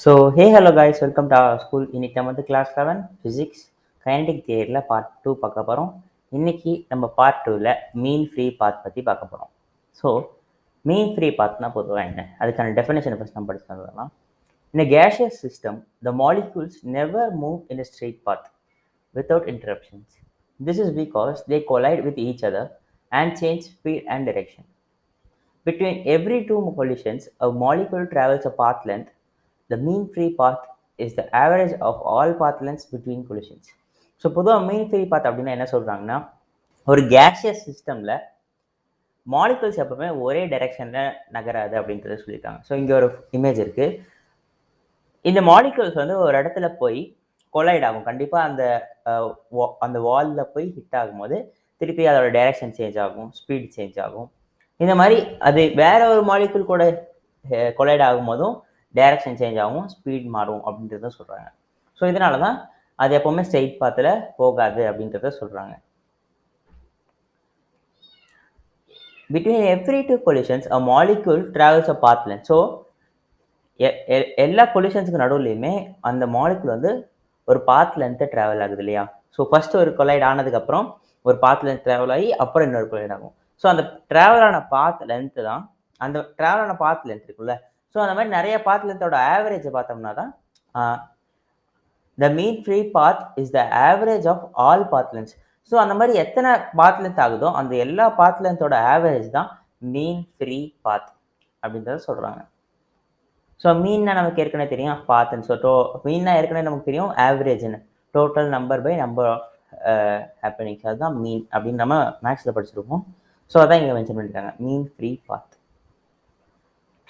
So, hey, hello guys, welcome to our school. இன்னைக்கு நம்ம வந்து கிளாஸ் 11 ஃபிசிக்ஸ் கைனடிக் தியரியில் பார்ட் 2 பார்க்க போகிறோம். இன்னைக்கு நம்ம பார்ட் 2ல் மீன் ஃப்ரீ பாத் பற்றி பார்க்க போகிறோம். ஸோ மீன் ஃப்ரீ பாத்னா பொதுவாக என்ன, அதுக்கான டெஃபினேஷன் ஃபஸ்ட் நம்ம படிச்சு வந்துடலாம். In a gaseous system, the molecules never move in a straight path without interruptions. This is because they collide with each other and change speed and direction. Between every two collisions, a molecule travels a path length. The mean free path is the average of all path lengths between collisions. So பொதுவாக மீன் free பாத் அப்படின்னா என்ன சொல்கிறாங்கன்னா, ஒரு gaseous சிஸ்டமில் molecules எப்பவுமே ஒரே டைரெக்ஷனில் நகராது அப்படின்றத சொல்லியிருக்காங்க. ஸோ இங்கே ஒரு இமேஜ் இருக்குது. இந்த மாலிகுல்ஸ் வந்து ஒரு இடத்துல போய் கொலைட் ஆகும். கண்டிப்பாக அந்த வாலில் போய் ஹிட் ஆகும்போது திருப்பி அதோட டைரெக்ஷன் சேஞ்ச் ஆகும், ஸ்பீட் சேஞ்ச் ஆகும். இந்த மாதிரி அது வேற ஒரு மாலிகுல் கூட கொலைட் ஆகும் போதும் டைரக்ஷன் சேஞ்ச் ஆகும், ஸ்பீட் மாறும் அப்படின்றத சொல்கிறாங்க. ஸோ இதனால தான் அது எப்போவுமே ஸ்ட்ரெயிட் பாத்தில் போகாது அப்படின்றத சொல்கிறாங்க. பிட்வீன் எவ்ரி டூ கொலிஷன்ஸ் அ மாலிகுல் ட்ராவல்ஸ் அ பாத் லென்த். ஸோ எல்லா கொலிஷன்ஸுக்கு நடுவுலையுமே அந்த மாலிகுல் வந்து ஒரு பாத் லென்த்தை ட்ராவல் ஆகுது இல்லையா. ஸோ ஃபர்ஸ்ட் ஒரு கொலைட் ஆனதுக்கப்புறம் ஒரு பாத் லென்த் ட்ராவல் ஆகி அப்புறம் இன்னொரு கொலைட் ஆகும். ஸோ அந்த ட்ராவலான பாத் லென்த்து தான், அந்த ட்ராவலான பாத் லென்த் இருக்குல்ல, ஸோ அந்த மாதிரி நிறைய பாத் லென்த்தோட ஆவரேஜை பார்த்தோம்னா தான் the mean free path is the average of all path lengths. So அந்த மாதிரி எத்தனை பாத் லென்த் ஆகுதோ அந்த எல்லா பாத் லென்த்தோட ஆவரேஜ் தான் மீன் ஃப்ரீ பாத் அப்படின்றத சொல்கிறாங்க. ஸோ மீன்னா நமக்கு ஏற்கனவே தெரியும் பாத்துன்னு. ஸோ மீன்னா ஏற்கனவே நமக்கு தெரியும் ஆவரேஜ்னு, total number by number of happenings, அதுதான் மீன் அப்படின்னு நம்ம மேக்ஸில் படிச்சிருப்போம். ஸோ அதான் இங்கே மென்ஷன் பண்ணியிருக்காங்க, mean free path.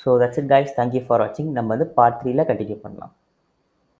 So that's it guys, thank you for வாட்சிங். நம்ம வந்து பார்ட் 3ல கண்டினியூ பண்ணலாம்.